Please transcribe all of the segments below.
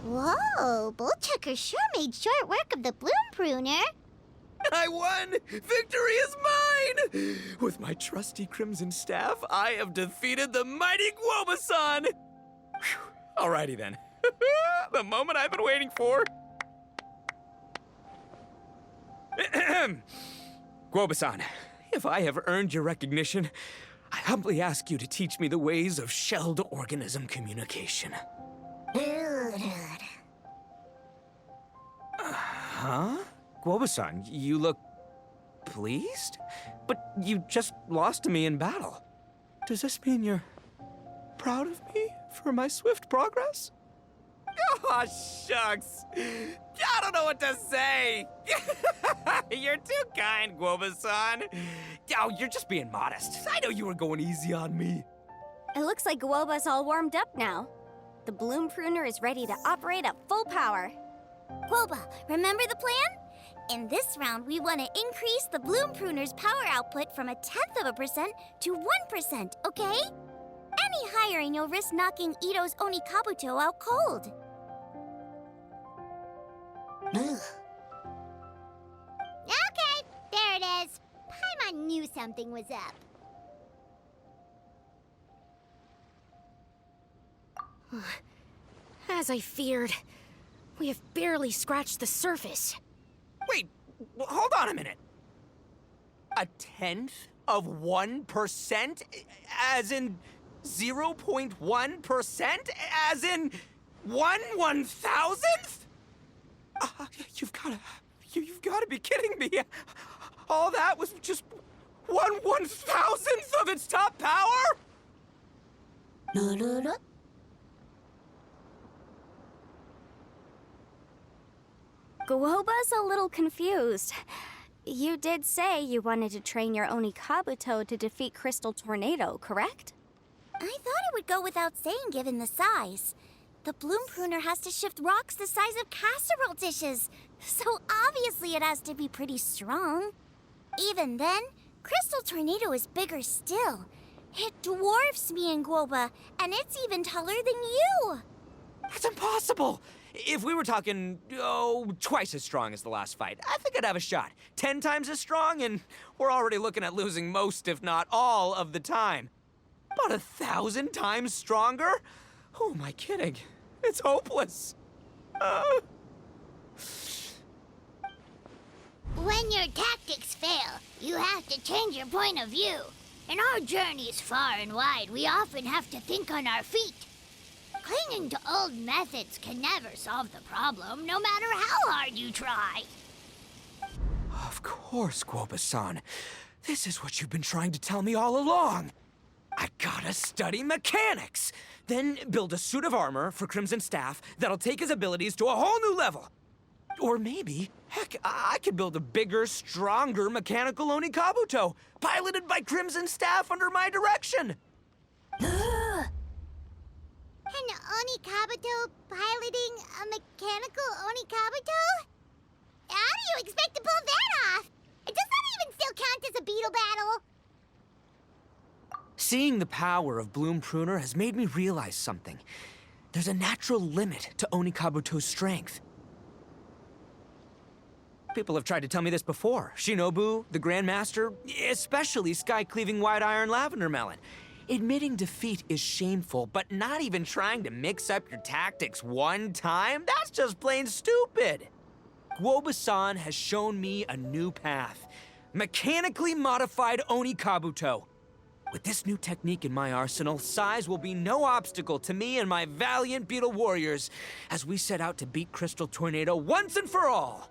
Whoa, Bullchucker sure made short work of the Bloom Pruner. I won! Victory is mine! With my trusty crimson staff, I have defeated the mighty Guoba-san! Alrighty then. The moment I've been waiting for. Guoba-san, if I have earned your recognition, I humbly ask you to teach me the ways of shelled organism communication. Huh? Guoba-san, you look pleased? But you just lost to me in battle. Does this mean you're proud of me for my swift progress? Oh, shucks. I don't know what to say. You're too kind, Guoba-san. Oh, you're just being modest. I know you were going easy on me. It looks like Guoba's all warmed up now. The Bloom Pruner is ready to operate at full power. Guoba, remember the plan? In this round, we want to increase the Bloom Pruner's power output from 0.1% to 1%, okay? Any higher and you'll risk knocking Itto's Onikabuto out cold. Okay, there it is. Paimon knew something was up. As I feared, we have barely scratched the surface. Wait, hold on a minute. 0.1%? As in 0.1%? As in 1/1000th? You've gotta be kidding me. All that was just 1/1000th of its top power? Guoba's a little confused. You did say you wanted to train your Onikabuto to defeat Crystal Tornado, correct? I thought it would go without saying given the size. The Bloom Pruner has to shift rocks the size of casserole dishes, so obviously it has to be pretty strong. Even then, Crystal Tornado is bigger still. It dwarfs me and Guoba, and it's even taller than you. That's impossible! If we were talking, twice as strong as the last fight, I think I'd have a shot. 10 times as strong, and we're already looking at losing most, if not all, of the time. About 1,000 times stronger? Who am I kidding? It's hopeless. When your tactics fail, you have to change your point of view. In our journeys far and wide, we often have to think on our feet. Clinging to old methods can never solve the problem, no matter how hard you try. Of course, Guoba-san. This is what you've been trying to tell me all along. I gotta study mechanics, then build a suit of armor for Crimson Staff that'll take his abilities to a whole new level. Or maybe, heck, I could build a bigger, stronger mechanical Onikabuto, piloted by Crimson Staff under my direction. An Onikabuto piloting a mechanical Onikabuto? How do you expect to pull that off? Does that even still count as a beetle battle? Seeing the power of Bloom Pruner has made me realize something. There's a natural limit to Onikabuto's strength. People have tried to tell me this before. Shinobu, the Grandmaster, especially Sky-Cleaving White Iron Lavender Melon. Admitting defeat is shameful, but not even trying to mix up your tactics one time? That's just plain stupid. Guoba-san has shown me a new path. Mechanically modified Onikabuto. With this new technique in my arsenal, size will be no obstacle to me and my valiant beetle warriors as we set out to beat Crystal Tornado once and for all.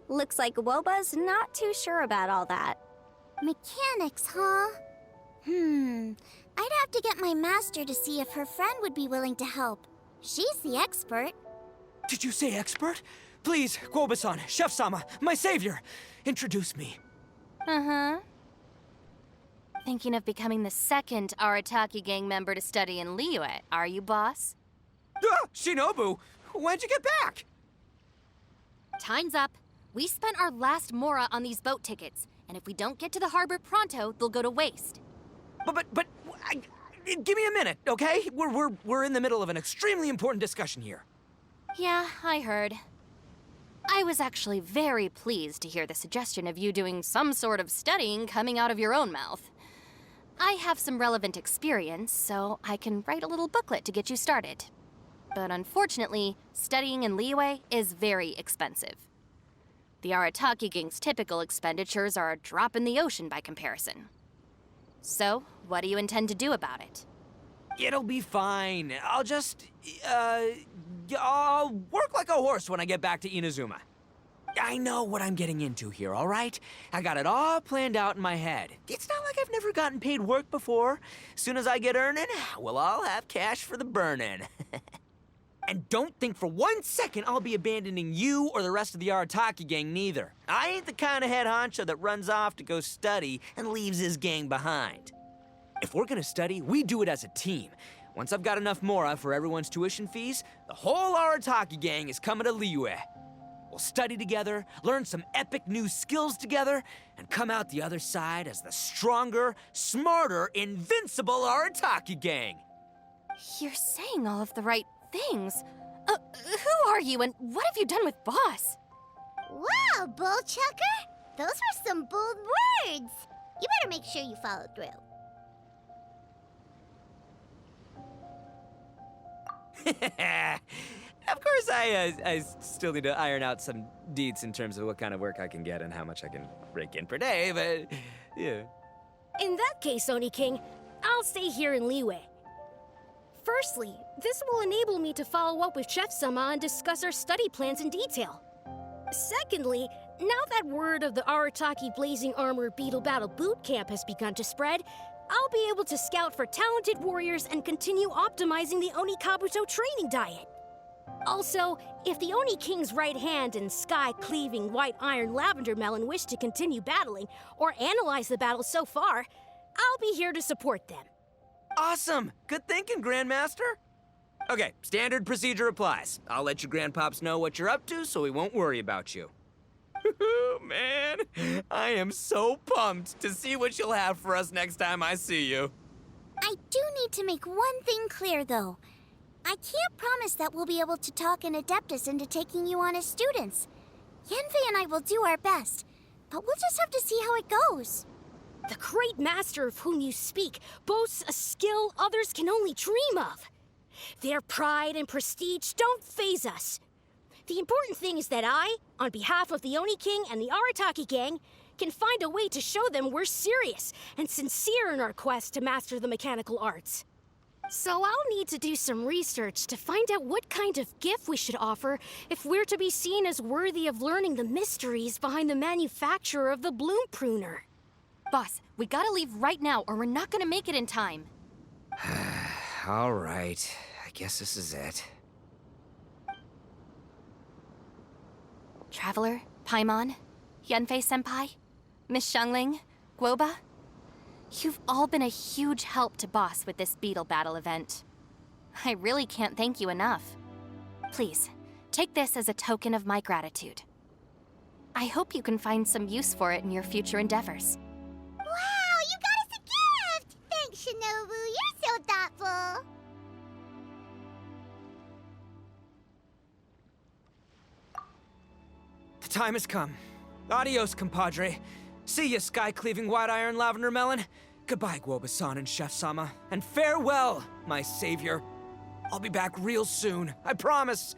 Looks like Guoba's not too sure about all that. Mechanics, huh? I'd have to get my master to see if her friend would be willing to help. She's the expert. Did you say expert? Please, Guoba-san, Chef-sama, my savior, introduce me. Thinking of becoming the second Arataki gang member to study in Liyue, are you, boss? Shinobu, when'd you get back? Time's up. We spent our last mora on these boat tickets, and if we don't get to the harbor pronto, they'll go to waste. But Give me a minute, okay? We're in the middle of an extremely important discussion here. Yeah, I heard. I was actually very pleased to hear the suggestion of you doing some sort of studying coming out of your own mouth. I have some relevant experience, so I can write a little booklet to get you started. But unfortunately, studying in Liyue is very expensive. The Arataki Gang's typical expenditures are a drop in the ocean by comparison. So, what do you intend to do about it? It'll be fine. I'll work like a horse when I get back to Inazuma. I know what I'm getting into here, all right? I got it all planned out in my head. It's not like I've never gotten paid work before. Soon as I get earning, we'll all have cash for the burning. And don't think for 1 second I'll be abandoning you or the rest of the Arataki gang neither. I ain't the kind of head honcho that runs off to go study and leaves his gang behind. If we're gonna study, we do it as a team. Once I've got enough mora for everyone's tuition fees, the whole Arataki gang is coming to Liyue. We'll study together, learn some epic new skills together, and come out the other side as the stronger, smarter, invincible Arataki gang. You're saying all of the right things. Who are you and what have you done with Boss? Wow, Bullchucker! Those were some bold words. You better make sure you follow through. Of course, I still need to iron out some deets in terms of what kind of work I can get and how much I can rake in per day, but yeah. In that case, Oni King, I'll stay here in Liyue. Firstly, this will enable me to follow up with Chef-sama and discuss our study plans in detail. Secondly, now that word of the Arataki Blazing Armor Beetle Battle Boot Camp has begun to spread, I'll be able to scout for talented warriors and continue optimizing the Oni Kabuto training diet. Also, if the Oni King's right hand and sky-cleaving white iron lavender melon wish to continue battling or analyze the battle so far, I'll be here to support them. Awesome! Good thinking, Grandmaster. Okay, standard procedure applies. I'll let your grandpops know what you're up to so we won't worry about you. Man, I am so pumped to see what you'll have for us next time I see you. I do need to make one thing clear, though. I can't promise that we'll be able to talk an Adeptus into taking you on as students. Yanfei and I will do our best, but we'll just have to see how it goes. The great master of whom you speak boasts a skill others can only dream of. Their pride and prestige don't faze us. The important thing is that I, on behalf of the Oni King and the Arataki gang, can find a way to show them we're serious and sincere in our quest to master the mechanical arts. So I'll need to do some research to find out what kind of gift we should offer if we're to be seen as worthy of learning the mysteries behind the manufacture of the bloom pruner. Boss, we gotta leave right now or we're not gonna make it in time. All right, I guess this is it. Traveler, Paimon, Yanfei-senpai, Miss Xiangling, Guoba, you've all been a huge help to Boss with this beetle battle event. I really can't thank you enough. Please, take this as a token of my gratitude. I hope you can find some use for it in your future endeavors. Wow, you got us a gift! Thanks, Shinobu. You're so thoughtful. The time has come. Adios, compadre. See ya, sky-cleaving white iron lavender melon. Goodbye, Guoba-san and Chef-sama. And farewell, my savior. I'll be back real soon. I promise.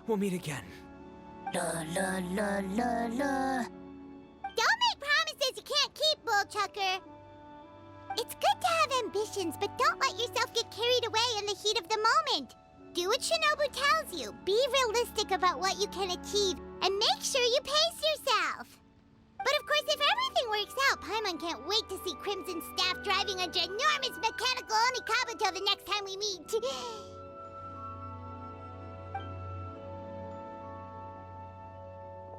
We'll meet again. La la la la la. Don't make promises you can't keep, Bullchucker. It's good to have ambitions, but don't let yourself get carried away in the heat of the moment. Do what Shinobu tells you. Be realistic about what you can achieve, and make sure you pace yourself. But of course, if everything works out, Paimon can't wait to see Crimson Staff driving a ginormous mechanical Oni Kabuto the next time we meet.